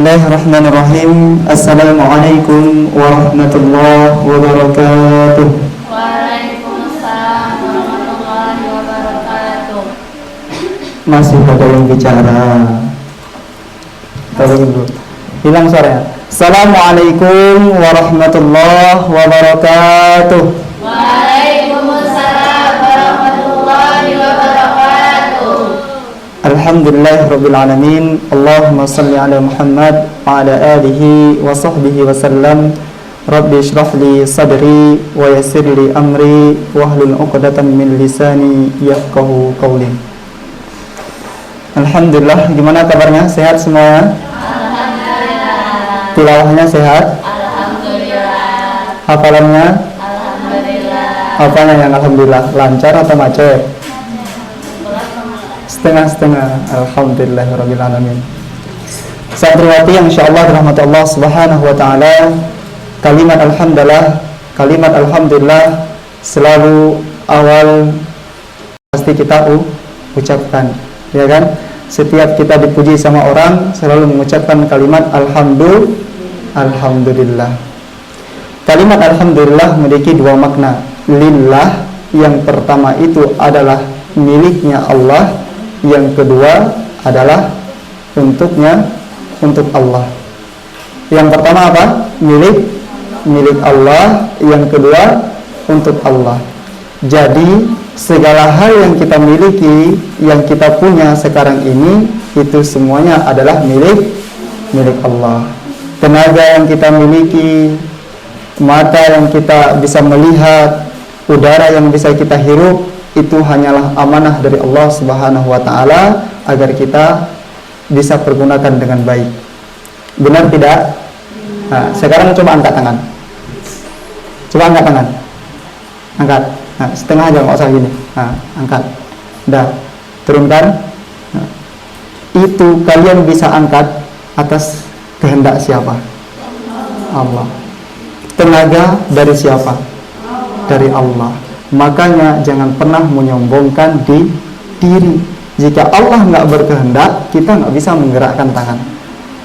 Bismillahirrahmanirrahim. Assalamualaikum warahmatullahi wabarakatuh. Waalaikumsalam warahmatullahi wabarakatuh. Masih ada yang bicara. Tolong dulu. Hilang suaranya. Assalamualaikum warahmatullahi wabarakatuh. Waalaikumsalam warahmatullahi wabarakatuh. Alhamdulillahirabbil alamin. Allahumma shalli ala Muhammad wa ala alihi wa sahbihi wa sallam. Rabbi shrah li sadri wa yassir li amri wahlul 'uqdatam min lisani yafqahu qawli. Alhamdulillah, gimana kabarnya? Sehat semuanya? Alhamdulillah. Tilawahnya sehat? Alhamdulillah. Hafalannya? Alhamdulillah. Apanya yang alhamdulillah? Lancar atau macet? Setengah-setengah. Alhamdulillahirabbil alamin. Santriwati yang insyaallah dirahmati Allah Subhanahu wa taala, kalimat alhamdulillah selalu awal pasti kita ucapkan, ya kan? Setiap kita dipuji sama orang selalu mengucapkan kalimat alhamdulillah. Kalimat alhamdulillah memiliki dua makna. Lillah, yang pertama itu adalah miliknya Allah, yang kedua adalah untuk Allah. Yang pertama apa? Milik Allah, yang kedua untuk Allah. Jadi segala hal yang kita miliki, yang kita punya sekarang ini, itu semuanya adalah milik Allah. Tenaga yang kita miliki, mata yang kita bisa melihat, udara yang bisa kita hirup, itu hanyalah amanah dari Allah Subhanahu wa taala agar kita bisa pergunakan dengan baik. Benar tidak? Nah, sekarang coba angkat tangan. Coba angkat tangan. Angkat. Nah, setengah aja, nggak usah gini. Nah, angkat. Dah. Turunkan. Nah, itu kalian bisa angkat atas kehendak siapa? Allah. Tenaga dari siapa? Dari Allah. Makanya jangan pernah menyombongkan diri. Jika Allah nggak berkehendak, kita nggak bisa menggerakkan tangan,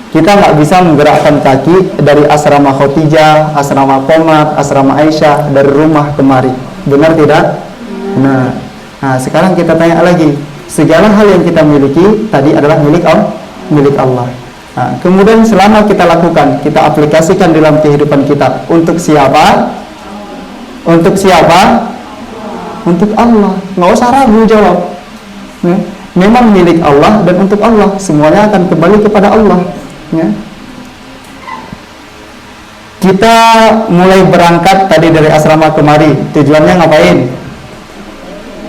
kita nggak bisa menggerakkan kaki dari asrama Khadijah, asrama Komar, asrama Aisyah, dari rumah kemari. Benar tidak? Nah, sekarang kita tanya lagi, segala hal yang kita miliki tadi adalah milik Allah. Nah, kemudian selama kita lakukan, kita aplikasikan dalam kehidupan kita, untuk siapa? Untuk siapa? Untuk Allah. Nggak usah ragu jawab. Ya. Memang milik Allah dan untuk Allah. Semuanya akan kembali kepada Allah. Ya. Kita mulai berangkat tadi dari asrama kemari. Tujuannya ngapain?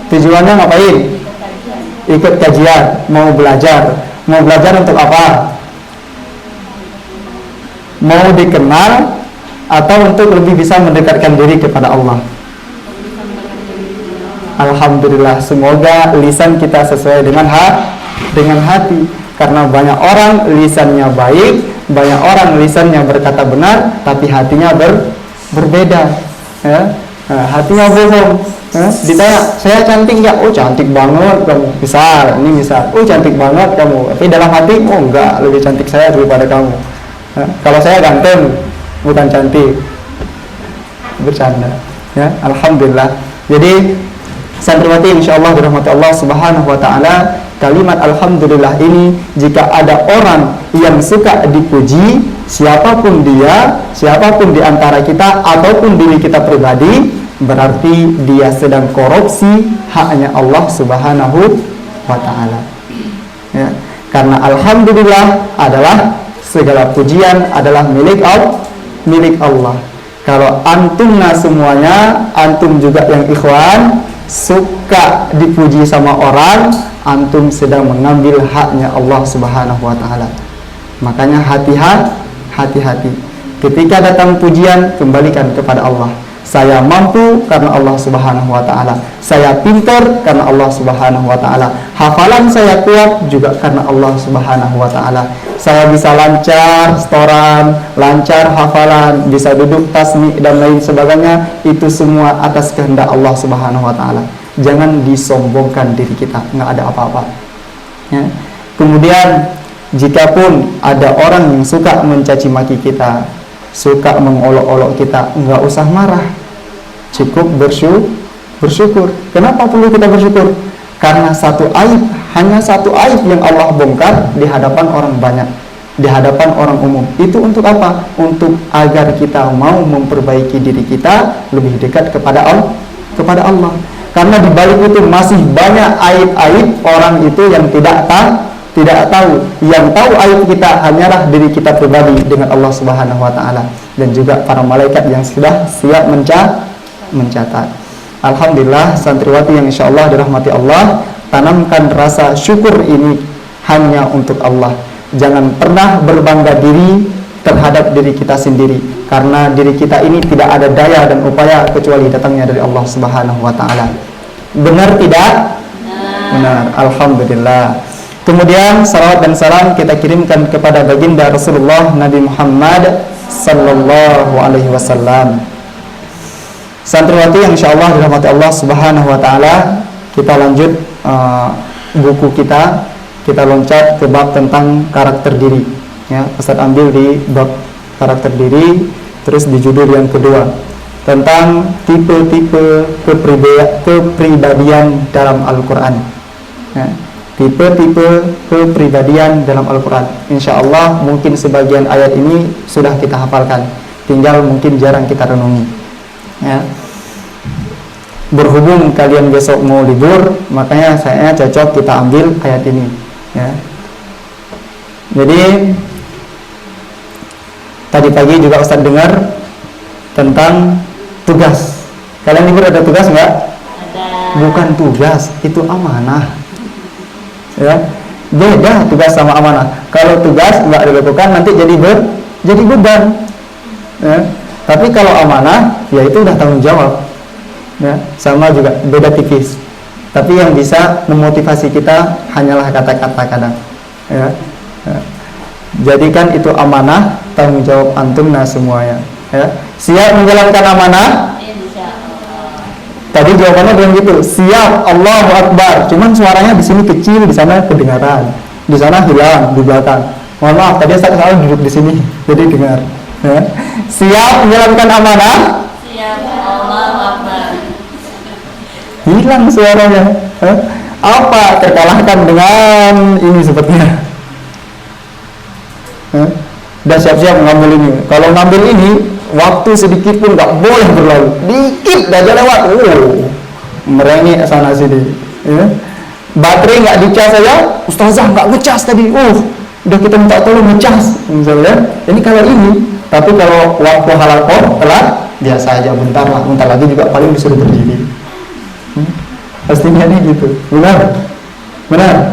Tujuannya ngapain? Ikut kajian. Mau belajar. Mau belajar untuk apa? Mau dikenal atau untuk lebih bisa mendekatkan diri kepada Allah? Alhamdulillah, semoga lisan kita sesuai dengan hati. Karena banyak orang lisannya baik, banyak orang lisannya berkata benar, tapi hatinya berbeda. Ya? Nah, hatinya bohong. Ya? Ditanya, saya cantik nggak? Oh, cantik banget kamu. Misal. Oh, cantik banget kamu. Tapi dalam hati, oh enggak, lebih cantik saya daripada kamu. Ya? Kalau saya ganteng, bukan cantik. Bercanda. Ya? Alhamdulillah. Jadi santriwati insyaallah dirahmati Allah Subhanahu wa taala, kalimat alhamdulillah ini, jika ada orang yang suka dipuji, siapapun dia, siapapun di antara kita ataupun diri kita pribadi, berarti dia sedang korupsi haknya Allah Subhanahu wa taala. Ya, karena alhamdulillah adalah segala pujian adalah milik Allah. Kalau antumna semuanya, antum juga yang ikhwan, suka dipuji sama orang, antum sedang mengambil haknya Allah Subhanahu wa taala. Makanya hati-hati. Ketika datang pujian, kembalikan kepada Allah. Saya mampu karena Allah Subhanahu wa taala. Saya pintar karena Allah Subhanahu wa taala. Hafalan saya kuat juga karena Allah Subhanahu wa taala. Saya bisa lancar setoran, lancar hafalan, bisa duduk tasmi dan lain sebagainya, itu semua atas kehendak Allah Subhanahu wa taala. Jangan disombongkan diri kita, nggak ada apa-apa. Ya. Kemudian Jikapun ada orang yang suka mencaci maki kita, suka mengolok-olok kita, enggak usah marah, cukup bersyukur. Kenapa perlu kita bersyukur? Karena hanya satu aib yang Allah bongkar di hadapan orang banyak, di hadapan orang umum. Itu untuk apa? Untuk agar kita mau memperbaiki diri kita lebih dekat kepada Allah. Karena di balik itu masih banyak aib-aib orang itu yang tidak tahu. Yang tahu aib kita hanyalah diri kita pribadi dengan Allah Subhanahu wa taala dan juga para malaikat yang sudah siap mencatat. Alhamdulillah, santriwati yang insyaallah dirahmati Allah, tanamkan rasa syukur ini hanya untuk Allah. Jangan pernah berbangga diri terhadap diri kita sendiri, karena diri kita ini tidak ada daya dan upaya kecuali datangnya dari Allah Subhanahu wa taala. Benar tidak? Benar. Alhamdulillah. Kemudian salawat dan salam kita kirimkan kepada baginda Rasulullah Nabi Muhammad sallallahu alaihi wasallam. Santriwati yang insyaallah dirahmati Allah Subhanahu wa taala, kita lanjut buku kita loncat ke bab tentang karakter diri. Ya, Ustaz ambil di bab karakter diri, terus di judul yang kedua tentang tipe-tipe kepribadian dalam Al-Qur'an. Ya, tipe-tipe kepribadian dalam Al-Quran. Insya Allah mungkin sebagian ayat ini sudah kita hafalkan, tinggal mungkin jarang kita renungi. Ya. Berhubung kalian besok mau libur, makanya saya cocok kita ambil ayat ini. Ya. Jadi tadi pagi juga Ustaz dengar tentang tugas. Kalian libur ada tugas nggak? Ada. Bukan tugas, itu amanah. Ya, beda tugas sama amanah. Kalau tugas nggak dilakukan nanti jadi beban. Ya. Tapi kalau amanah, ya itu udah tanggung jawab. Ya, sama juga beda tipis. Tapi yang bisa memotivasi kita hanyalah kata-kata kadang. Ya. Ya. Jadikan itu amanah, tanggung jawab antum semuanya. Ya. Siap menjalankan amanah? Tadi jawabannya bilang gitu, siap, Allahu Akbar. Cuman suaranya di sini kecil, di sana kedengaran, di sana hilang, di belakang. Mohon maaf, tadi saya salah duduk di sini, jadi dengar. Ya. Siap menjalankan amanah? Siap, Allahu Akbar. Hilang suaranya. Ya. Apa terkalahkan dengan ini sepertinya? Ya. Udah siap-siap ngambil ini. Kalau ngambil ini, waktu sedikit pun nggak boleh berlalu, dikit aja lewat, merengek sana sini. Ya. Baterai nggak dicas saja, ustazah nggak ngecas tadi, udah kita minta tolong ngecas, misalnya. Ini kalau ini, tapi kalau waktu halakoh telat, biasa aja, bentar lagi juga paling disuruh berdiri. Pastinya nih gitu, benar? Udah.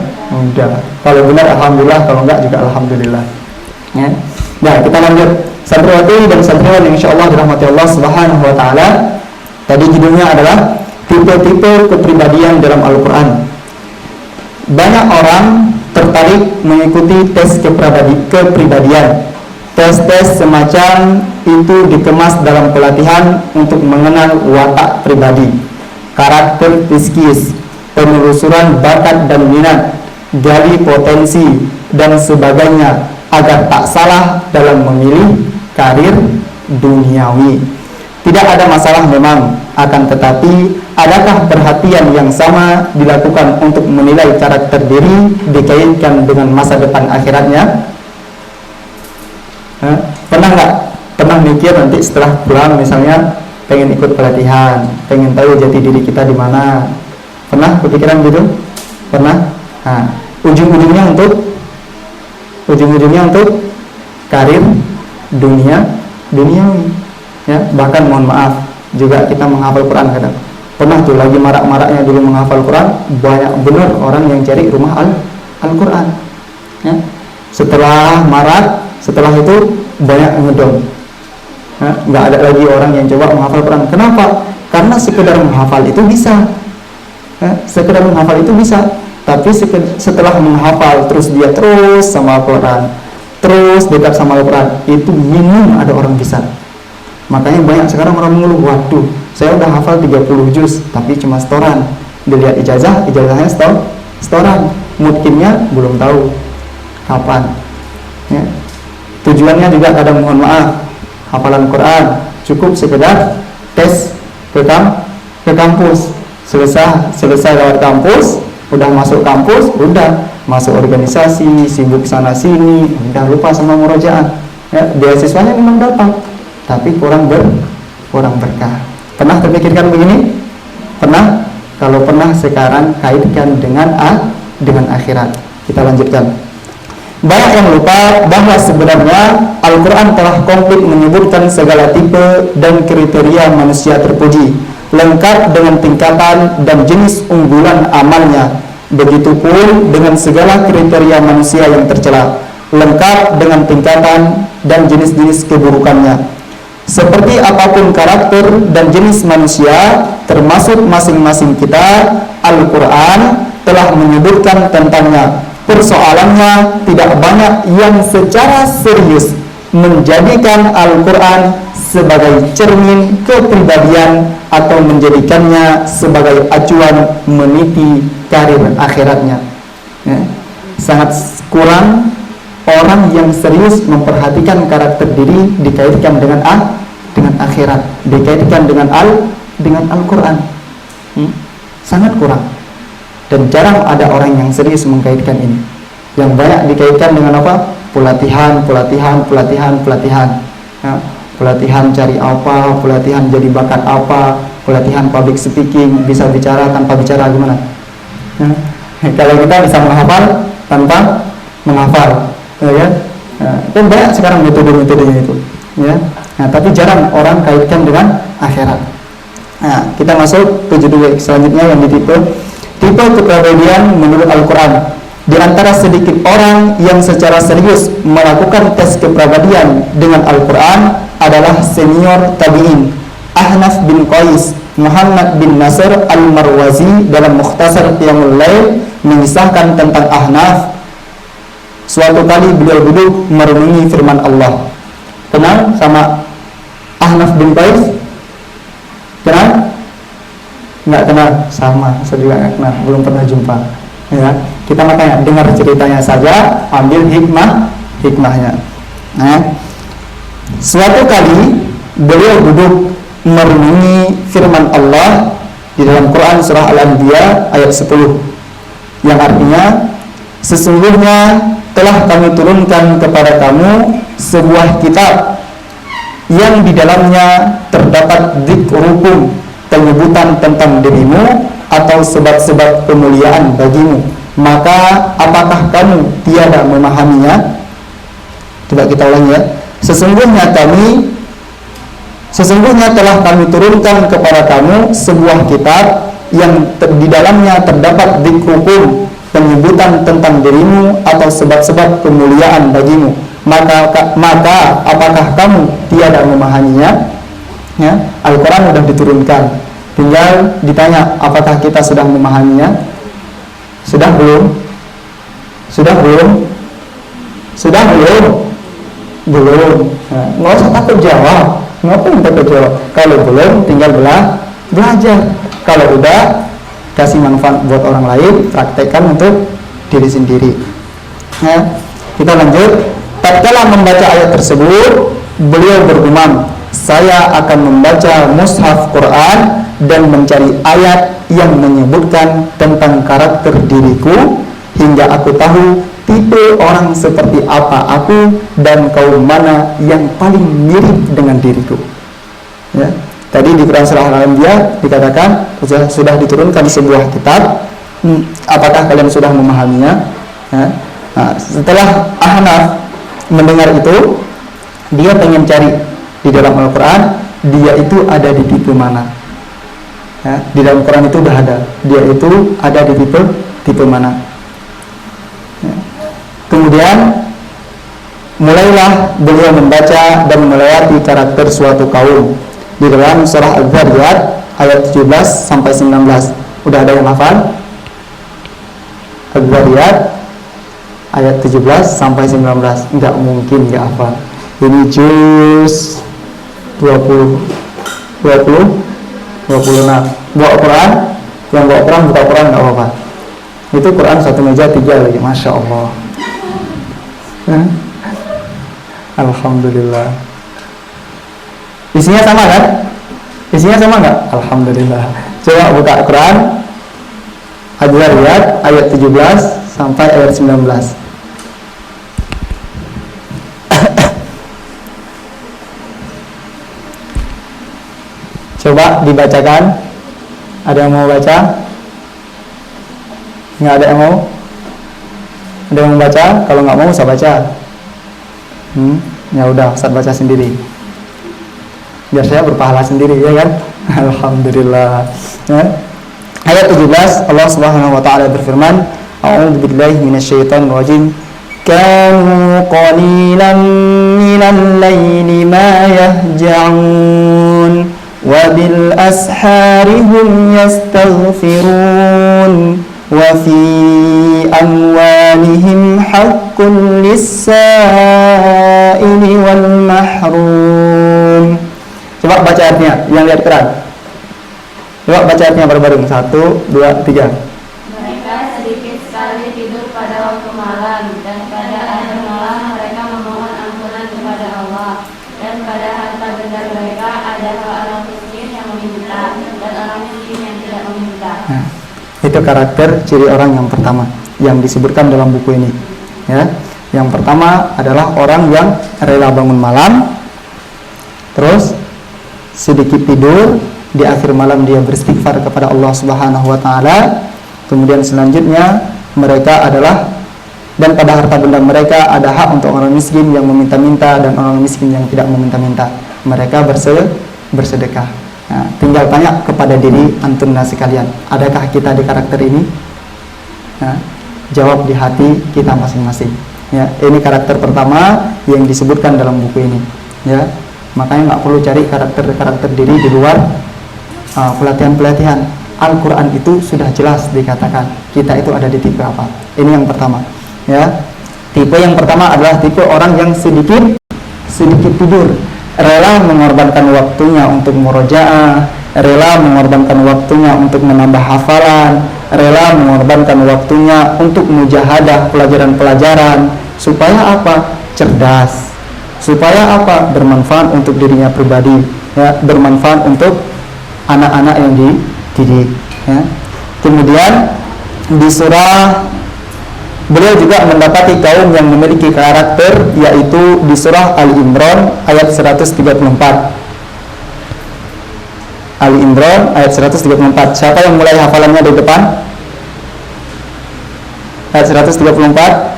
Kalau benar alhamdulillah, kalau enggak juga alhamdulillah. Ya. Nah, kita lanjut. Santriwati dan santriwan yang insyaallah dirahmati Allah Subhanahu wa taala. Tadi judulnya adalah tipe-tipe kepribadian dalam Al-Qur'an. Banyak orang tertarik mengikuti tes kepribadian. Tes-tes semacam itu dikemas dalam pelatihan untuk mengenal watak pribadi, karakter psikis, penelusuran bakat dan minat, gali potensi dan sebagainya agar tak salah dalam memilih karir duniawi. Tidak ada masalah memang, akan tetapi adakah perhatian yang sama dilakukan untuk menilai karakter diri dikaitkan dengan masa depan akhiratnya? Pernah nggak? Pernah mikir nanti setelah pulang misalnya pengen ikut pelatihan, pengen tahu jati diri kita di mana? Pernah kepikiran gitu? Pernah? Nah, ujung-ujungnya untuk karir duniawi. Ya, bahkan mohon maaf juga kita menghafal Quran kadang. Pernah tuh lagi marak-maraknya dulu menghafal Quran, banyak benar orang yang cari rumah Al-Quran. Ya. Setelah marak, setelah itu banyak ngedong. Ya, nggak ada lagi orang yang coba menghafal Quran. Kenapa? Karena sekedar menghafal itu bisa. Ya, sekedar menghafal itu bisa. Tapi setelah menghafal terus sama Al-Quran, terus dekat sama Al-Quran, itu minimum ada orang bisa. Makanya banyak sekarang orang mengeluh, waduh, saya udah hafal 30 juz tapi cuma setoran. Dilihat ijazahnya setoran, mungkinnya belum tahu. kapan. Ya. Tujuannya juga kadang mohon maaf, hafalan Quran cukup sekedar tes ke kampus, selesai lewat kampus, udah masuk kampus, udah masuk organisasi, sibuk sana sini, udah lupa sama murojaah. Ya, beasiswanya memang dapat, tapi kurang berkah. Pernah terpikirkan begini? Pernah? Kalau pernah, sekarang kaitkan dengan akhirat. Kita lanjutkan. Banyak yang lupa bahwa sebenarnya Al-Quran telah komplit menyebutkan segala tipe dan kriteria manusia terpuji, lengkap dengan tingkatan dan jenis unggulan amalnya. Begitupun dengan segala kriteria manusia yang tercela, lengkap dengan tingkatan dan jenis-jenis keburukannya. Seperti apapun karakter dan jenis manusia, termasuk masing-masing kita, Al-Quran telah menyebutkan tentangnya. Persoalannya tidak banyak yang secara serius menjadikan Al-Quran sebagai cermin kepribadian atau menjadikannya sebagai acuan meniti karir akhiratnya. Ya. Sangat kurang orang yang serius memperhatikan karakter diri dikaitkan dengan akhirat, dikaitkan dengan Al-Quran. Sangat kurang. Dan jarang ada orang yang serius mengkaitkan ini. Yang banyak dikaitkan dengan apa? Pelatihan. Ya, pelatihan cari apa, pelatihan jadi bakat apa, pelatihan public speaking, bisa bicara tanpa bicara gimana? Ya. Kalau kita bisa menghafal tanpa menghafal, ya. Dan banyak sekarang metode-metodenya itu. Ya. Nah, tapi jarang orang kaitkan dengan akhirat. Nah, kita masuk ke judul selanjutnya yang ditipe kepribadian menurut Al-Quran. Di antara sedikit orang yang secara serius melakukan tes kepribadian dengan Al-Quran adalah senior tabi'in Ahnaf bin Qais Muhammad bin Nasr Al-Marwazi dalam Mukhtasar Qiyamul Lail mengisahkan tentang Ahnaf. Suatu kali beliau duduk merenungi firman Allah. Kenal sama Ahnaf bin Qais? Kenal? Nggak kenal? Sama, saya juga nggak kenal, belum pernah jumpa. Ya, kita makanya dengar ceritanya saja, ambil hikmahnya. Nah, suatu kali beliau duduk merenungi firman Allah di dalam Quran surah Al-Anbiya ayat 10, yang artinya, sesungguhnya telah kami turunkan kepada kamu sebuah kitab yang di dalamnya terdapat dzikrukum, penyebutan tentang dirimu atau sebab-sebab kemuliaan bagimu. Maka apakah kamu tiada memahaminya? Coba kita ulangi ya. Sesungguhnya telah kami turunkan kepada kamu sebuah kitab yang di dalamnya terdapat dzikrukum, penyebutan tentang dirimu atau sebab-sebab kemuliaan bagimu. Maka apakah kamu tiada memahaminya? Ya, Al-Quran sudah diturunkan, tinggal ditanya apakah kita sudah memahaminya? Sudah belum? Belum. Nah, nggak usah takut jawab. Ngapain takut jawab? Kalau belum, tinggal belajar. Kalau udah, kasih manfaat buat orang lain, praktekkan untuk diri sendiri. Nah, kita lanjut. Tatkala membaca ayat tersebut, beliau bergumam, saya akan membaca mushaf Quran dan mencari ayat yang menyebutkan tentang karakter diriku hingga aku tahu tipe orang seperti apa aku dan kaum mana yang paling mirip dengan diriku. Ya. Tadi di Quran surah Al-Anbiya dikatakan sudah diturunkan sebuah kitab. Apakah kalian sudah memahaminya? Ya. Nah, setelah Ahnaf mendengar itu, dia pengen cari di dalam Al-Quran dia itu ada di tipe mana. Ya, di dalam Quran itu sudah ada, dia itu ada di tipe mana. Ya. Kemudian mulailah beliau membaca dan melewati karakter suatu kaum di dalam surah Al-Zariyat ayat 17 sampai 19. Udah ada yang hafal? Al-Zariyat ayat 17 sampai 19. Enggak mungkin enggak hafal. Ini juz 20 26. Bawa Quran, yang bawa Quran buka Quran enggak apa-apa. Itu Quran satu meja 3 lagi, Masya Allah. Hah? Alhamdulillah. Isinya sama kan? Isinya sama nggak? Alhamdulillah. Coba buka Quran, Al-Zariyat ayat 17 sampai ayat 19. Coba dibacakan. Ada yang mau baca? Nggak ada yang mau? Ada yang mau baca? Kalau nggak mau, saya baca. Ya udah, Ustaz baca sendiri. Biar saya berpahala sendiri, ya kan? Alhamdulillah. Ya. Ayat 17, Allah Subhanahu wa taala berfirman, A'udzu billahi minasyaitonir rajim. Kanu qalilan minal laili ma yahja'un wa bil ashari hum yastaghfirun wa fi amwalihim haqqun lis-sa'ili wal mahrum. Coba baca artinya, yang lihat Quran. Coba baca artinya bareng-bareng. 1, 2, 3. Mereka sedikit sekali tidur pada waktu malam, dan pada akhir malam mereka memohon ampunan kepada Allah. Dan pada harta benda mereka ada orang miskin yang meminta dan orang miskin yang tidak meminta. Nah, itu karakter ciri orang yang pertama yang disebutkan dalam buku ini. Ya, yang pertama adalah orang yang rela bangun malam, terus sedikit tidur, di akhir malam dia beristighfar kepada Allah Subhanahu wa taala. Kemudian selanjutnya mereka adalah, dan pada harta benda mereka ada hak untuk orang miskin yang meminta-minta dan orang miskin yang tidak meminta-minta. Mereka bersedekah. Nah, tinggal tanya kepada diri antum sekalian, adakah kita di karakter ini? Nah, jawab di hati kita masing-masing. Ya, ini karakter pertama yang disebutkan dalam buku ini. Ya, makanya nggak perlu cari karakter diri di luar pelatihan-pelatihan. Al-Quran itu sudah jelas dikatakan kita itu ada di tipe apa. Ini yang pertama. Ya, tipe yang pertama adalah tipe orang yang sedikit tidur, rela mengorbankan waktunya untuk murojaah, rela mengorbankan waktunya untuk menambah hafalan, rela mengorbankan waktunya untuk mujahadah pelajaran-pelajaran. Supaya apa? Cerdas. Supaya apa? Bermanfaat untuk dirinya pribadi, ya, bermanfaat untuk anak-anak yang dididik, ya. Kemudian di surah beliau juga mendapati kaum yang memiliki karakter, yaitu di surah Ali Imran ayat 134. Ali Imran ayat 134. Siapa yang mulai hafalannya dari depan? Ayat 134.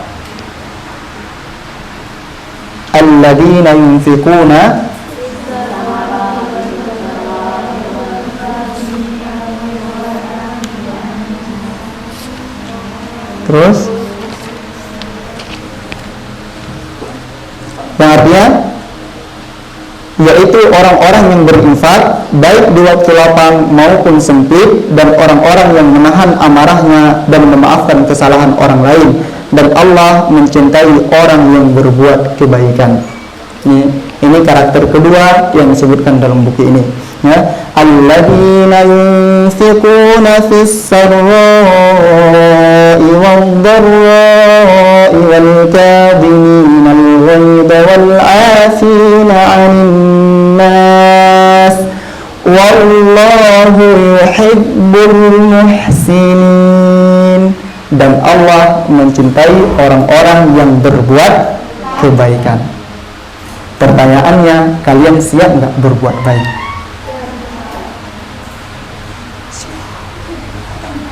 Alladzina yunfiquna terus yang artinya yaitu orang-orang yang berinfak baik di waktu lapang maupun sempit, dan orang-orang yang menahan amarahnya dan memaafkan kesalahan orang lain, dan Allah mencintai orang yang berbuat kebaikan. Ini karakter kedua yang disebutkan dalam buku ini, ya. Alladzina yunfiquna fis sarra'i wad-dharra'i wal kadhimina al-ghayza wal 'afina 'anil nas wallahu yuhibbul muhsinin. Dan Allah mencintai orang-orang yang berbuat kebaikan. Pertanyaannya, kalian siap nggak berbuat baik?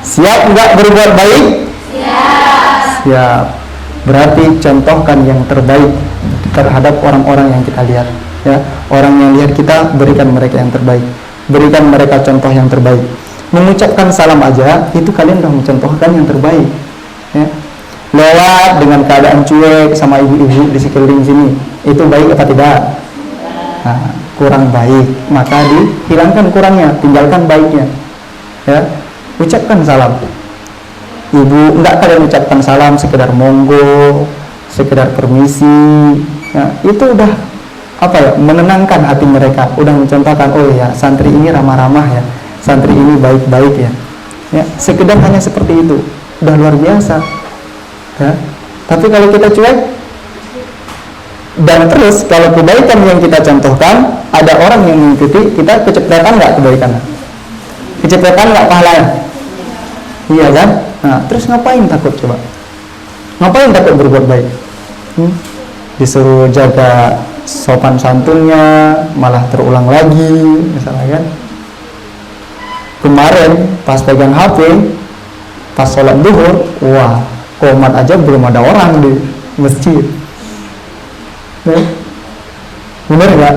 Siap nggak berbuat baik? Siap. Berarti contohkan yang terbaik terhadap orang-orang yang kita lihat, ya. Orang yang lihat kita, berikan mereka yang terbaik, berikan mereka contoh yang terbaik. Mengucapkan salam aja itu kalian sudah mencontohkan yang terbaik, ya. Lewat dengan keadaan cuek sama ibu-ibu di sekeliling sini, itu baik apa tidak? Nah, kurang baik, maka dihilangkan kurangnya, tinggalkan baiknya, ya. Ucapkan salam. Ibu, enggak kalian ucapkan salam sekedar monggo, sekedar permisi, ya, itu udah apa ya, menenangkan hati mereka, udah mencontohkan, oh ya, santri ini ramah-ramah ya, santri ini baik-baik ya. Ya, sekedar hanya seperti itu udah luar biasa, ya. Tapi kalau kita cuek, Dan terus kalau kebaikan yang kita contohkan, ada orang yang mengikuti, kita kecepretan nggak kebaikannya? Kecepretan nggak pahalanya? Iya kan? Nah, terus ngapain takut coba? Ngapain takut berbuat baik? Disuruh jaga sopan santunnya, malah terulang lagi, misalnya kan? Kemarin pas pegang HP, pas sholat duhur, wah, qomat aja belum ada orang di masjid. Benar nggak?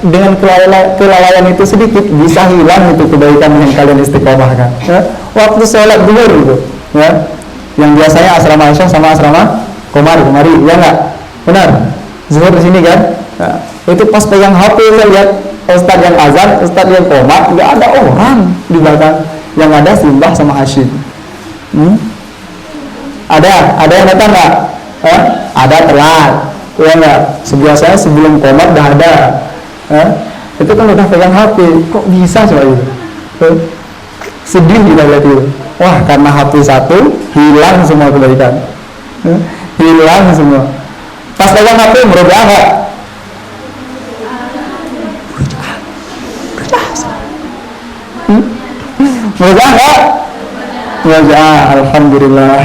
Dengan kelalaian itu sedikit bisa hilang itu kebaikan yang kalian istiqomahkan. Waktu sholat duhur gitu, ya, yang biasanya asrama Aisyah sama asrama Komar kemari, ya nggak? Benar. Zuhur di sini kan? Nah, itu pas pegang HP saya lihat Ustadz yang azan, Ustadz yang komat, nggak ada orang di belakang. Yang ada Simbah sama Hashim. Ada yang datang nggak? Ada telat, ya nggak? Biasanya sebelum komat dah ada. Itu kan udah pegang HP, kok bisa coba itu? Sedih kita lihat itu. Wah, karena HP satu hilang semua kebaikan, hilang semua. Pas pegang HP berubah nggak? Berubah nggak? Berubah, alhamdulillah.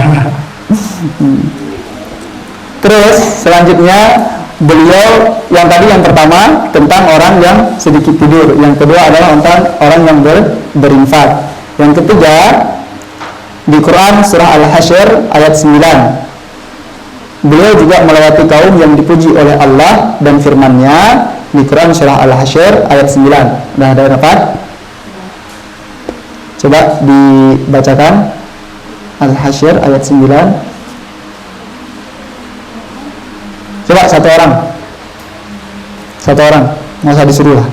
Terus selanjutnya beliau yang tadi yang pertama tentang orang yang sedikit tidur, yang kedua adalah tentang orang yang berinfak, yang ketiga di Quran surah Al-Hasyr ayat 9 beliau juga melewati kaum yang dipuji oleh Allah dan firman-Nya di Quran surah Al-Hasyr ayat 9. Udah ada dapat? Coba dibacakan Al-Hasyr ayat 9. Coba satu orang, nggak usah disuruh lah.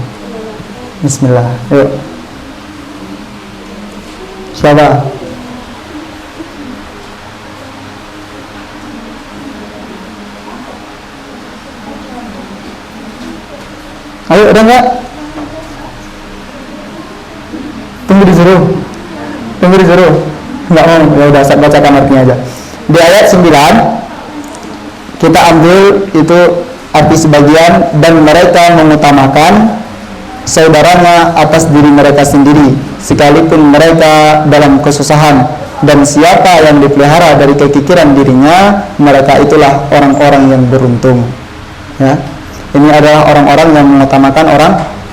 Bismillah, yuk. Siapa? Ayo, udah nggak? Tunggu disuruh. Nggak mau, ya udah saya bacakan artinya aja. Di ayat 9 kita ambil itu arti sebagian, dan mereka mengutamakan saudaranya atas diri mereka sendiri sekalipun mereka dalam kesusahan, dan siapa yang dipelihara dari kekikiran dirinya, mereka itulah orang-orang yang beruntung. Ya, ini adalah orang-orang yang mengutamakan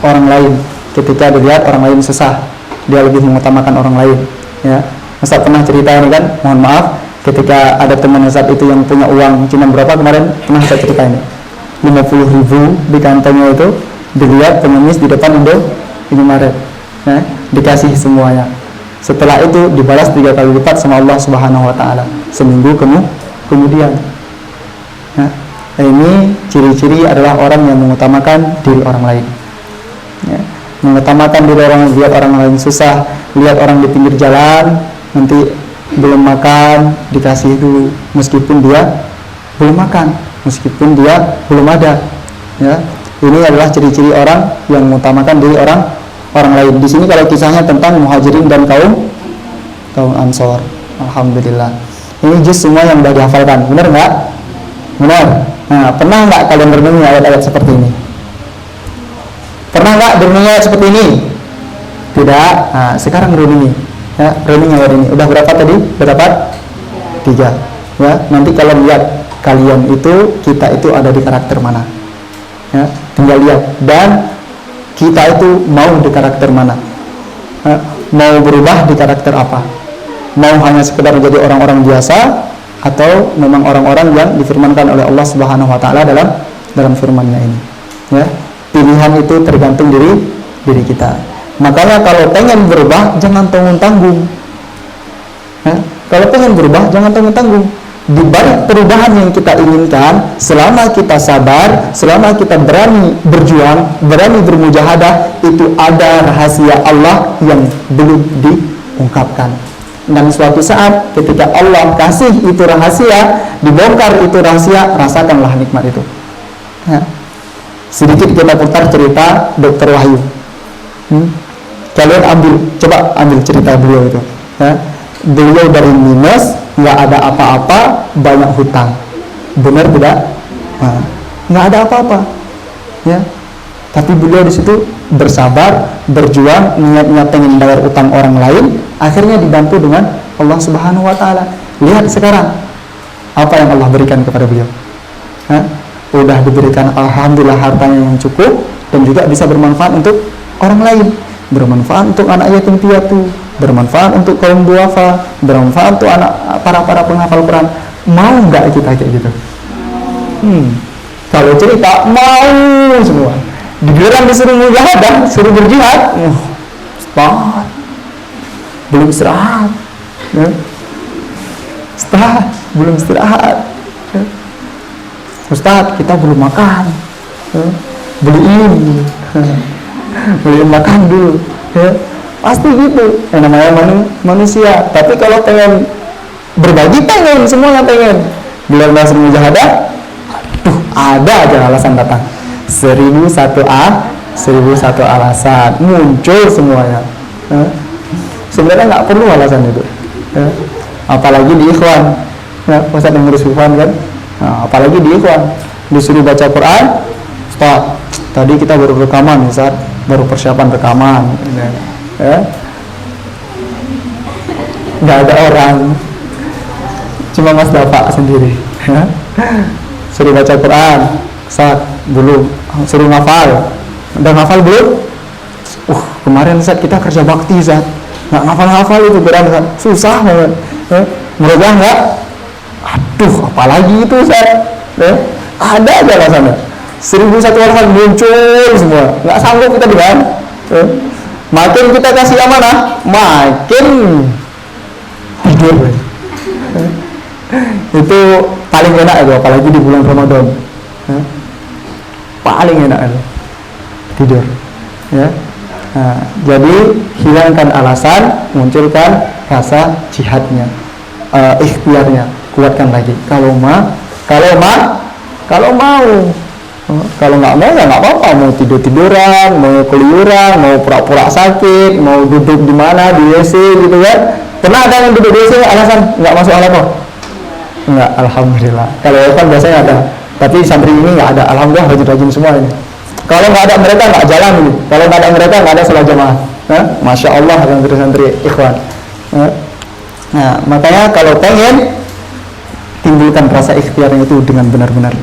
orang lain. Ketika dilihat orang lain susah, dia lebih mengutamakan orang lain. Ya, Ustaz pernah cerita ini kan, mohon maaf, ketika ada teman Ustaz itu yang punya uang cuma berapa kemarin, pernah saya cerita ini, 50.000 di kantongnya itu, dilihat pengemis di depan Indomaret, ya, dikasih semuanya. Setelah itu dibalas 3 kali lipat sama Allah Subhanahu Wa Taala seminggu kemudian. Ya, ini ciri-ciri adalah orang yang mengutamakan diri orang lain. Ya, mengutamakan diri orang, lihat orang lain susah, lihat orang di pinggir jalan nanti belum makan dikasih dulu, meskipun dia belum makan, meskipun dia belum ada. Ya, ini adalah ciri-ciri orang yang mengutamakan diri orang lain. Di sini kalau kisahnya tentang muhajirin dan kaum ansor, alhamdulillah. Ini juz semua yang sudah dihafalkan, benar nggak? Benar. Nah, pernah nggak kalian merenungi ayat-ayat seperti ini? Pernah nggak merenungi ayat seperti ini? Tidak. Nah, sekarang renungi. Ya, renungi ayat ini. Udah berapa tadi? Berapa? 3. Ya, nanti kalau lihat kalian itu, kita itu ada di karakter mana? Ya, tinggal lihat. Dan kita itu mau di karakter mana? Ya, mau berubah di karakter apa? Mau hanya sekedar menjadi orang-orang biasa, atau memang orang-orang yang difirmankan oleh Allah Subhanahu Wa Taala dalam firman-Nya ini? Ya, pilihan itu tergantung diri kita. Makanya kalau pengen berubah jangan tanggung-tanggung. Ya, kalau pengen berubah jangan tanggung-tanggung. Di balik perubahan yang kita inginkan, selama kita sabar, selama kita berani berjuang, berani bermujahadah, itu ada rahasia Allah yang belum diungkapkan. Dan suatu saat ketika Allah kasih itu rahasia, dibongkar itu rahasia, rasakanlah nikmat itu. Ya. Sedikit kita putar cerita Dr. Wahyu. Kalian coba ambil cerita beliau itu. Ya. Beliau dari minus, nggak ada apa-apa, banyak hutang. benar tidak? Nggak ada apa-apa, ya. Tapi beliau di situ bersabar, berjuang, niat-niat pengen bayar utang orang lain, akhirnya dibantu dengan Allah Subhanahu wa taala. Lihat sekarang apa yang Allah berikan kepada beliau. Udah diberikan alhamdulillah hartanya yang cukup dan juga bisa bermanfaat untuk orang lain, bermanfaat untuk anak yatim piatu, bermanfaat untuk kaum duafa, bermanfaat untuk anak para penghafal Quran. Mau nggak kita kayak gitu? Kalau cerita mau semua. Dibilang disuruh mujahadah, suruh berjihad, Ustaz belum istirahat, ya. Ustaz belum istirahat, ya. Ustaz kita belum makan, ya. Beliin makan dulu, ya. Pasti gitu, yang namanya manusia. Tapi kalau pengen berbagi, pengen, semuanya pengen. Bila suruh mujahadah, ada aja alasan datang. 1001 alasan muncul semuanya. Sebenarnya nggak perlu alasan itu, apalagi di ikhwan, Ustaz yang ngurus ikhwan kan, apalagi di ikhwan disuruh baca Quran. Ustaz, tadi kita baru rekaman, Ustaz, baru persiapan rekaman, nggak ada orang, cuma Mas Dapak sendiri, suruh baca Quran. Ustaz belum, suruh ngafal. Udah ngafal belum? Kemarin Ustaz kita kerja bakti, Ustaz nggak ngafal itu Quran, Ustaz susah banget. Mereka nggak, apalagi itu, Ustaz, ada aja alasannya. 1001 alasan muncul semua, nggak sanggup kita dengan. Makin kita kasih amanah, makin tidur. Itu paling enak itu, apalagi di bulan Ramadan. Paling enak itu tidur, ya. Jadi hilangkan alasan, munculkan rasa jihadnya, ikhtiarnya, kuatkan lagi. Kalau mau, kalau nggak mau ya nggak apa-apa, mau tiduran, mau keluyuran, mau pura-pura sakit, mau duduk di mana di WC gitu kan. Pernah ada yang duduk di WC alasan nggak masuk halaman? Enggak, alhamdulillah. Kalau kan biasanya ada. Tapi santri ini nggak ada, alhamdulillah rajin-rajin semua ini. Kalau nggak ada mereka nggak jalan ini. Kalau nggak ada mereka nggak ada salat jamaah. Masya Allah santri-santri ikhwan. Nah, makanya kalau pengen timbulkan rasa ikhtiarnya itu dengan benar-benar,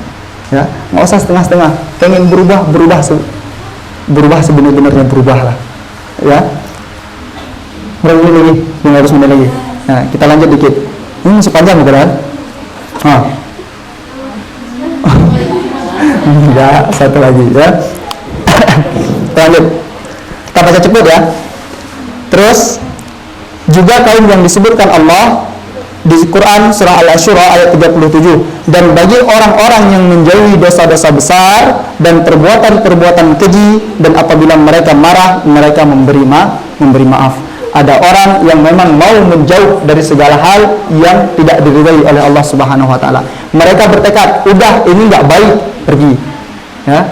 ya, nggak usah setengah-setengah. Pengen berubah sebenar-benarnya, berubahlah, ya. Berapa menit lagi? 500 menit lagi. Nah, kita lanjut dikit. Ini sepanjang gitu kan? Enggak, satu lagi, ya. Lanjut. Kita baca cepat, ya. Terus juga kaum yang disebutkan Allah di Quran surah Al-Asyura ayat 37, dan bagi orang-orang yang menjauhi dosa-dosa besar dan perbuatan-perbuatan keji, dan apabila mereka marah mereka memberi maaf. Ada orang yang memang mau menjauh dari segala hal yang tidak diridhai oleh Allah Subhanahu wa taala. Mereka bertekad, udah ini enggak baik, pergi. Ya.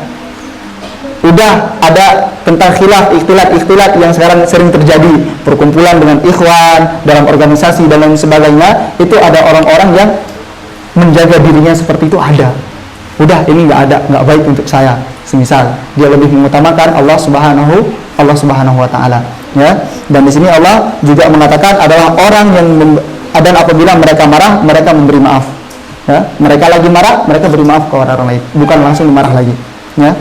Udah ada tentang ikhtilat yang sekarang sering terjadi, perkumpulan dengan ikhwan dalam organisasi dan lain sebagainya, itu ada orang-orang yang menjaga dirinya seperti itu ada. Udah ini enggak baik untuk saya. Semisal dia lebih mengutamakan Allah Subhanahu wa taala. Ya, dan di sini Allah juga mengatakan adalah orang yang dan apabila mereka marah mereka memberi maaf. Ya, mereka lagi marah mereka beri maaf ke orang lain, bukan langsung marah lagi. Ya,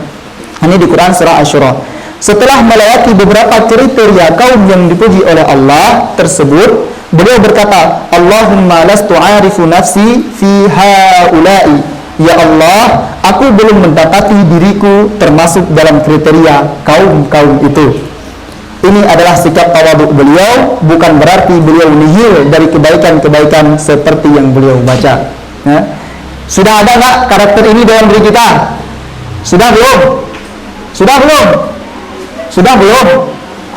ini di Quran surah Asy-Syura. Setelah melewati beberapa kriteria kaum yang dipuji oleh Allah tersebut, beliau berkata, Allahumma lastu a'rifu nafsi fi haula'i. Ya Allah, aku belum mendapati diriku termasuk dalam kriteria kaum itu. Ini adalah sikap tawadhu beliau, bukan berarti beliau nihil dari kebaikan-kebaikan seperti yang beliau baca. Ya. Sudah ada nggak karakter ini dalam diri kita? Sudah belum?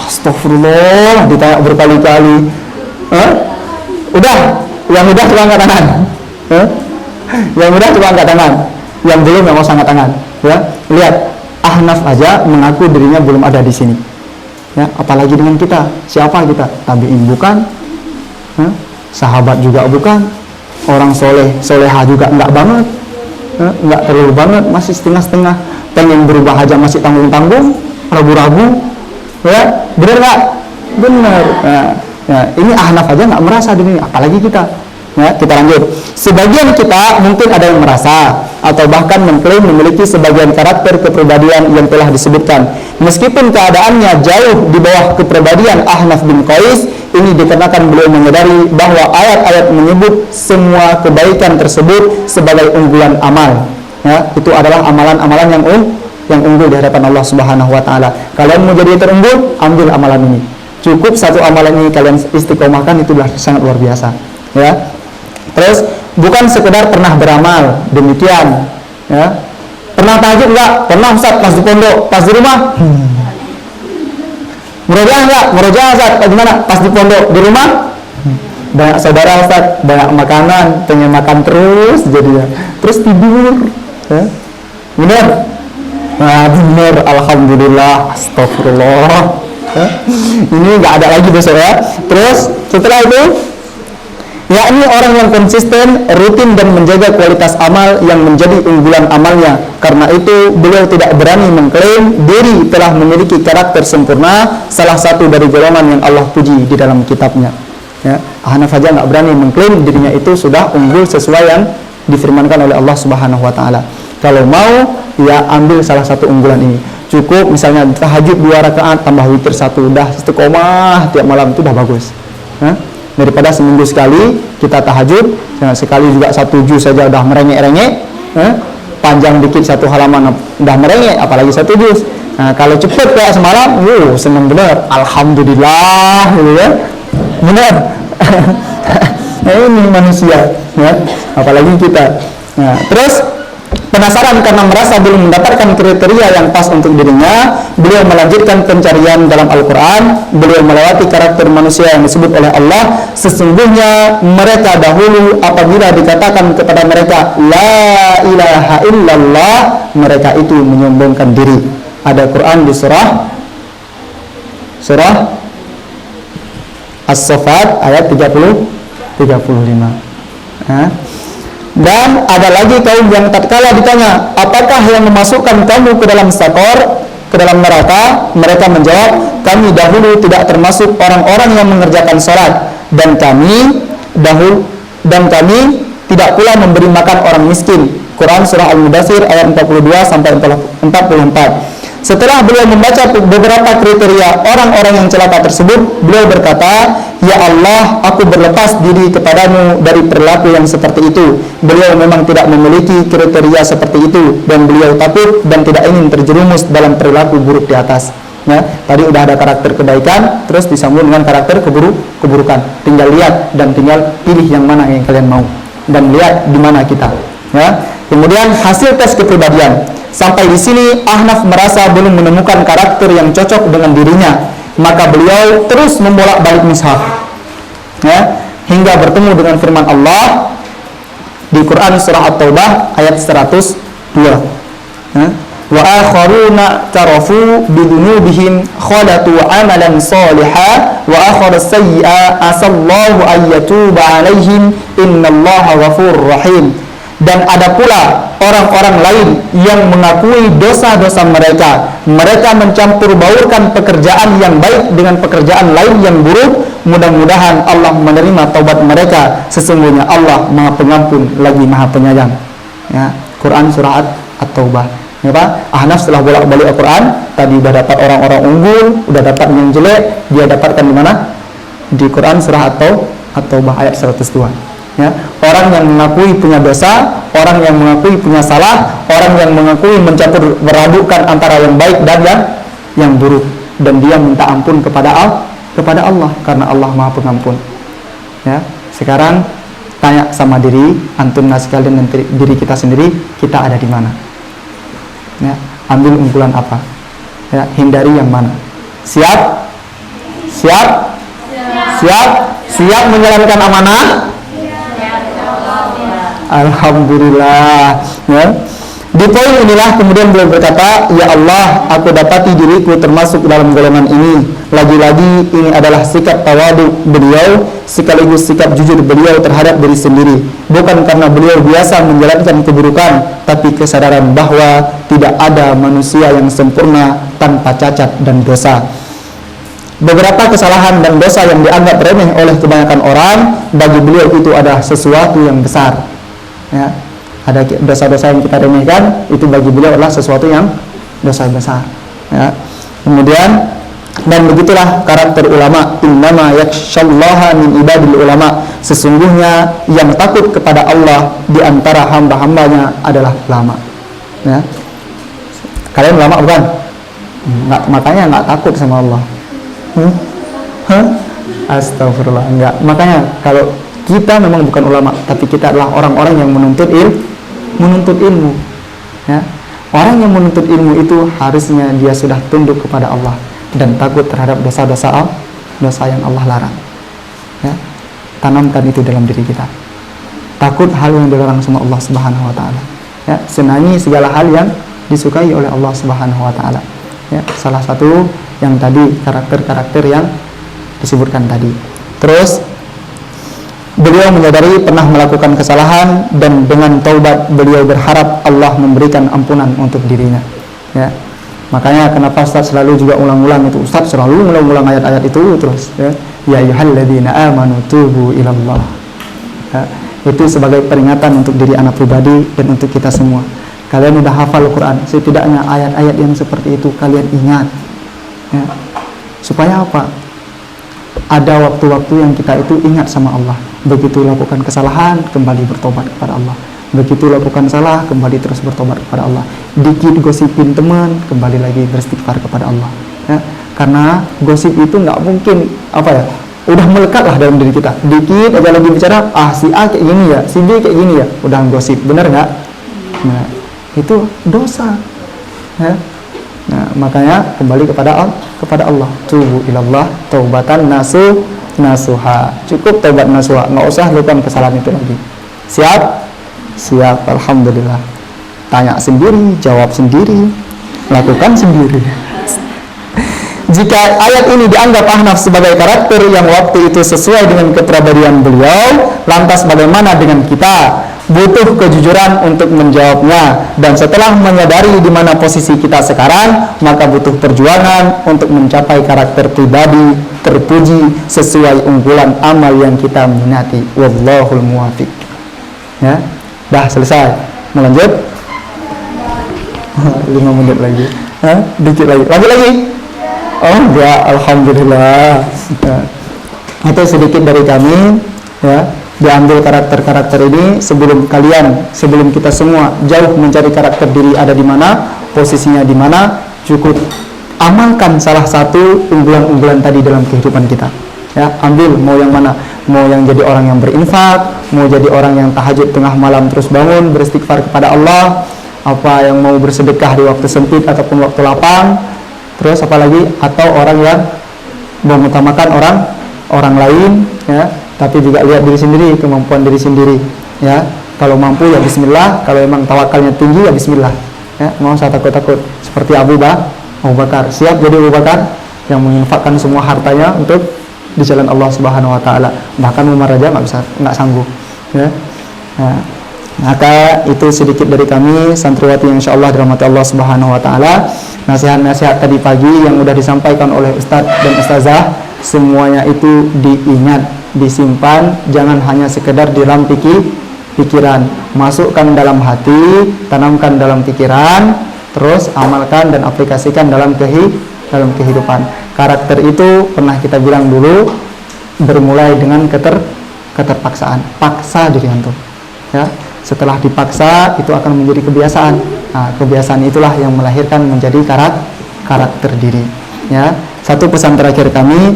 Astagfirullah, ditanya berkali-kali. Udah, yang udah coba angkat tangan. Yang udah coba angkat tangan. Yang belum yang mau angkat tangan. Ya, lihat, Ahnaf aja mengaku dirinya belum ada di sini. Ya, apalagi dengan kita. Siapa kita? Tabi'in bukan, sahabat juga bukan, orang soleha juga enggak banget, Nggak terlalu banget, masih setengah-setengah. Pengen berubah aja masih tanggung-tanggung, ragu-ragu, ya bener nggak? Bener. Nah, ini Ahnaf aja nggak merasa di sini, apalagi kita. Ya, kita lanjut. Sebagian kita mungkin ada yang merasa atau bahkan mengklaim memiliki sebagian karakter kepribadian yang telah disebutkan. Meskipun keadaannya jauh di bawah kepribadian Ahnaf bin Qais, ini dikarenakan beliau menyadari bahwa ayat-ayat menyebut semua kebaikan tersebut sebagai unggulan amal. Ya, itu adalah amalan-amalan yang unggul di hadapan Allah Subhanahu wa taala. Kalian mau jadi terunggul, ambil amalan ini. Cukup satu amalan ini kalian istiqomahkan, itu sangat luar biasa. Ya. Terus bukan sekedar pernah beramal, demikian. Ya. Pernah tahajud enggak? Pernah Ustaz, pas di pondok, pas di rumah. Murojaah enggak? Murojaah Ustaz, gimana? Pas di pondok, di rumah? Banyak saudara Ustaz, banyak makanan, pengen makan terus jadinya. Terus tidur. Ya. Benar? Nah, benar, alhamdulillah, astagfirullah. Ya. Ini enggak ada lagi besok ya. Terus setelah itu, yakni orang yang konsisten, rutin dan menjaga kualitas amal yang menjadi unggulan amalnya. Karena itu beliau tidak berani mengklaim diri telah memiliki karakter sempurna, salah satu dari golongan yang Allah puji di dalam kitabnya. Ya, Ahnaf aja nggak berani mengklaim dirinya itu sudah unggul sesuai yang difirmankan oleh Allah Subhanahu wa taala. Kalau mau, ya ambil salah satu unggulan ini. Cukup misalnya tahajud 2 rakaat tambah witir 1, udah istiqomah tiap malam, itu udah bagus. Ya? Daripada seminggu sekali kita tahajud, sekali juga 1 juz saja udah merengek-rengek, panjang dikit 1 halaman udah merengek, apalagi 1 juz. Nah, kalau cepet kayak semalam, senang benar, alhamdulillah, gitu ya, benar. Nah, ini manusia, ya, apalagi kita. Nah, terus penasaran karena merasa belum mendapatkan kriteria yang pas untuk dirinya, beliau melanjutkan pencarian dalam Al-Quran. Beliau melewati karakter manusia yang disebut oleh Allah. Sesungguhnya mereka dahulu apabila dikatakan kepada mereka La ilaha illallah, mereka itu menyombongkan diri. Ada Quran di surah As-Saffat ayat 35. Dan ada lagi kaum yang tatkala ditanya, apakah yang memasukkan kamu ke dalam sakor, ke dalam neraka? Mereka menjawab, kami dahulu tidak termasuk orang-orang yang mengerjakan sholat, dan kami tidak pula memberi makan orang miskin. Quran surah Al-Mudaththir ayat 42-44. Setelah beliau membaca beberapa kriteria orang-orang yang celaka tersebut, beliau berkata, Ya Allah, aku berlepas diri kepadamu dari perilaku yang seperti itu. Beliau memang tidak memiliki kriteria seperti itu, dan beliau takut dan tidak ingin terjerumus dalam perilaku buruk di atas. Ya, tadi udah ada karakter kebaikan, terus disambung dengan karakter keburukan. Tinggal lihat dan tinggal pilih yang mana yang kalian mau, dan lihat di mana kita. Ya. Kemudian hasil tes kepribadian. Sampai di sini Ahnaf merasa belum menemukan karakter yang cocok dengan dirinya, maka beliau terus membolak-balik mushaf, ya, hingga bertemu dengan firman Allah di Quran surah At-Taubah ayat 102. Ya. Wa akharuna tarafu bidunubihim khalatu amalan salihah wa akhara sayyi'a asallahu ayyatuba alaihim innallaha ghafurur rahim. Dan ada pula orang-orang lain yang mengakui dosa-dosa mereka. Mereka mencampur baurkan pekerjaan yang baik dengan pekerjaan lain yang buruk. Mudah-mudahan Allah menerima taubat mereka. Sesungguhnya Allah Maha Pengampun lagi Maha Penyayang. Ya, Quran surah At-Taubah. Ya, Pak? Ahnaf setelah bolak-balik Al-Quran, tadi udah dapat orang-orang unggul, udah dapat yang jelek, dia dapatkan di mana? Di Quran surah At-Taubah ayat 102. Ya, orang yang mengakui punya dosa, orang yang mengakui punya salah, orang yang mengakui mencampur beradukan antara yang baik dan yang buruk, dan dia minta ampun kepada Allah karena Allah Maha Pengampun. Ya, sekarang tanya sama diri antum sekalian dan diri kita sendiri, kita ada di mana? Ya, ambil unggulan apa? Ya, hindari yang mana? Siap menjalankan amanah? Alhamdulillah. Ya. Di poin inilah kemudian beliau berkata, ya Allah, aku dapati diriku termasuk dalam golongan ini. Lagi-lagi ini adalah sikap tawadu beliau, sekaligus sikap jujur beliau terhadap diri sendiri. Bukan karena beliau biasa menjalankan keburukan, tapi kesadaran bahwa tidak ada manusia yang sempurna tanpa cacat dan dosa. Beberapa kesalahan dan dosa yang dianggap remeh oleh kebanyakan orang, bagi beliau itu adalah sesuatu yang besar. Ya. Ada dosa-dosa yang kita remehkan, itu bagi beliau adalah sesuatu yang dosa besar. Ya. Kemudian, dan begitulah karakter ulama. Innama yakhsyallaha min ibadil ulama. Sesungguhnya yang takut kepada Allah di antara hamba-hambanya adalah ulama. Ya. Kalian ulama bukan? Makanya nggak takut sama Allah. Astagfirullah, enggak. Makanya kalau kita memang bukan ulama, tapi kita adalah orang-orang yang menuntut ilmu. Ya. Orang yang menuntut ilmu itu harusnya dia sudah tunduk kepada Allah dan takut terhadap dosa-dosa yang Allah larang. Ya. Tanamkan itu dalam diri kita. Takut hal yang dilarang sama Allah Subhanahu wa taala. Ya, senangi segala hal yang disukai oleh Allah Subhanahu wa taala. Ya, salah satu yang tadi karakter-karakter yang disebutkan tadi. Terus beliau menyadari pernah melakukan kesalahan dan dengan taubat beliau berharap Allah memberikan ampunan untuk dirinya. Ya. Makanya kenapa Ustaz selalu juga ulang-ulang itu. Ustaz selalu ulang-ulang ayat-ayat itu terus. Ya ayyuhalladzina amanu tubu ilallah. Ya. Itu sebagai peringatan untuk diri anak pribadi dan untuk kita semua. Kalian udah hafal Quran, setidaknya ayat-ayat yang seperti itu kalian ingat. Ya. Supaya apa? Ada waktu-waktu yang kita itu ingat sama Allah. Begitu lakukan kesalahan, kembali bertobat kepada Allah. Begitu lakukan salah, kembali terus bertobat kepada Allah. Dikit gosipin teman, kembali lagi beristighfar kepada Allah. Ya. Karena gosip itu nggak mungkin udah melekat lah dalam diri kita. Dikit aja lagi bicara, si A kayak gini ya, si B kayak gini ya, udah gosip, bener nggak? Nah, itu dosa. Ya. Nah, makanya kembali kepada Allah. Tubu ilallah taubatan nasuha. Cukup taubat nasuha, nggak usah lakukan kesalahan itu lagi. Siap, alhamdulillah. Tanya sendiri, jawab sendiri, lakukan sendiri. Jika ayat ini dianggap Ahnaf sebagai karakter yang waktu itu sesuai dengan kepribadian beliau, lantas bagaimana dengan kita? Butuh kejujuran untuk menjawabnya, dan setelah menyadari di mana posisi kita sekarang, maka butuh perjuangan untuk mencapai karakter pribadi terpuji sesuai unggulan amal yang kita minati. Wallahul muwafiq. Ya, dah selesai. Melanjut 5 menit lagi. Dikit lagi. Lagi. Oh enggak, alhamdulillah. Ya. Itu sedikit dari kami. Ya. Diambil karakter-karakter ini sebelum kita semua jauh mencari karakter diri ada di mana, posisinya di mana, cukup amalkan salah satu unggulan-unggulan tadi dalam kehidupan kita. Ya, ambil mau yang mana, mau yang jadi orang yang berinfak, mau jadi orang yang tahajud tengah malam terus bangun beristighfar kepada Allah, apa yang mau bersedekah di waktu sempit ataupun waktu lapang, terus apalagi atau orang yang mengutamakan orang lain, ya. Tapi juga lihat diri sendiri, kemampuan diri sendiri, ya. Kalau mampu ya bismillah, kalau memang tawakalnya tinggi ya bismillah, ya. Mau usah takut-takut. Seperti Abu Bakar, siap jadi Abu Bakar yang menginfakkan semua hartanya untuk di jalan Allah Subhanahu wa taala. Bahkan Umar aja enggak sanggup, ya. Nah, maka itu sedikit dari kami santriwati yang insyaallah dirahmati Allah Subhanahu wa taala. Nasihat-nasihat tadi pagi yang sudah disampaikan oleh Ustadz dan Ustazah, semuanya itu diingat, disimpan, jangan hanya sekedar di dalam pikiran. Masukkan dalam hati, tanamkan dalam pikiran, terus amalkan dan aplikasikan dalam kehidupan. Karakter itu pernah kita bilang dulu bermulai dengan keterpaksaan. Paksa diri antum. Ya, setelah dipaksa itu akan menjadi kebiasaan. Nah, kebiasaan itulah yang melahirkan menjadi karakter diri. Ya, satu pesan terakhir kami,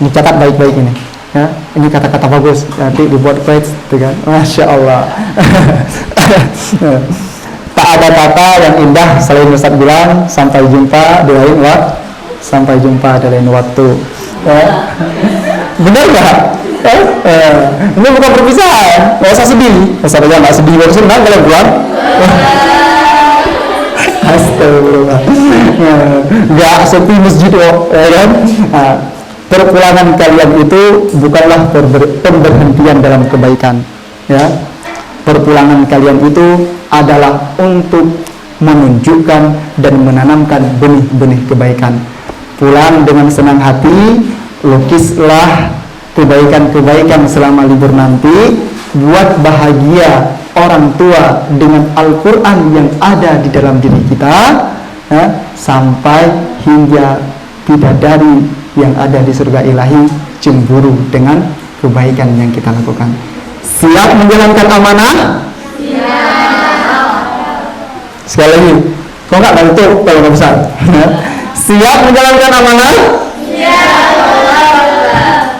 dicatat baik-baik ini. Ya, ini kata-kata bagus, nanti dibuat quotes, kan? Masya Allah. Tak ada kata yang indah selain Ustaz bilang sampai jumpa di lain waktu. Ya. Benar nggak? Ini bukan perpisahan, nggak usah sedih. Masa aja nggak sedih baru senang kalau pulang. Astagfirullah. Nggak sepi masjid ya kan? Perpulangan kalian itu bukanlah pemberhentian dalam kebaikan, ya. Perpulangan kalian itu adalah untuk menunjukkan dan menanamkan benih-benih kebaikan. Pulang dengan senang hati, lukislah kebaikan-kebaikan selama libur nanti, buat bahagia orang tua dengan Al-Quran yang ada di dalam diri kita, ya, sampai hingga bidadari yang ada di surga ilahi cemburu dengan kebaikan yang kita lakukan. Siap menjalankan amanah? Sekali lagi, kok nggak bantu kalau nggak besar? Siap menjalankan amanah?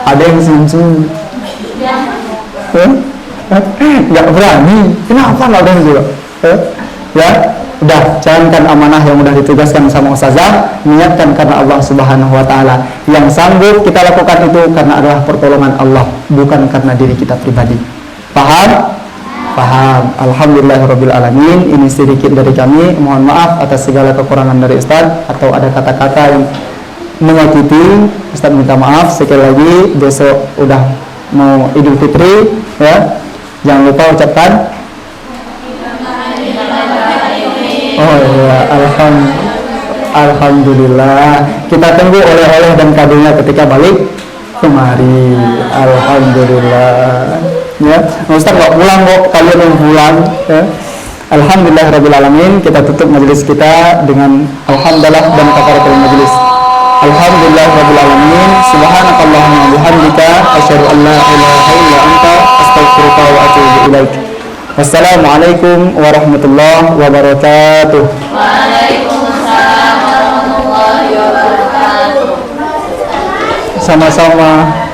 Ada yang senyum-senyum. Nggak berani. Kenapa nggak berani juga? Ya, udah jalankan amanah yang udah ditugaskan sama Ustazah. Niatkan karena Allah Subhanahu Wa Taala. Yang sanggup kita lakukan itu karena adalah pertolongan Allah, bukan karena diri kita pribadi. Paham? Paham. Alhamdulillahirabbil alamin. Ini sedikit dari kami. Mohon maaf atas segala kekurangan dari Ustaz atau ada kata-kata yang menyakiti. Ustaz minta maaf sekali lagi. Besok udah mau Idul Fitri, ya. Jangan lupa ucapkan oh ya, alhamdulillah. Kita tunggu oleh-oleh dan kadonya ketika balik kemari. Alhamdulillah. Ya, Ustaz nggak pulang kok, kalian yang pulang. Ya. Alhamdulillahirabbil alamin. Kita tutup majelis kita dengan alhamdulillah dan kafaratul majelis. Alhamdulillahirabbil alamin. Subhanakallahumma bihamdika asyhadu an la ilaha illa anta astaghfiruka wa atubu ilaik. Wassalamualaikum warahmatullahi wabarakatuh. Waalaikumsalam warahmatullahi wabarakatuh. Sama-sama.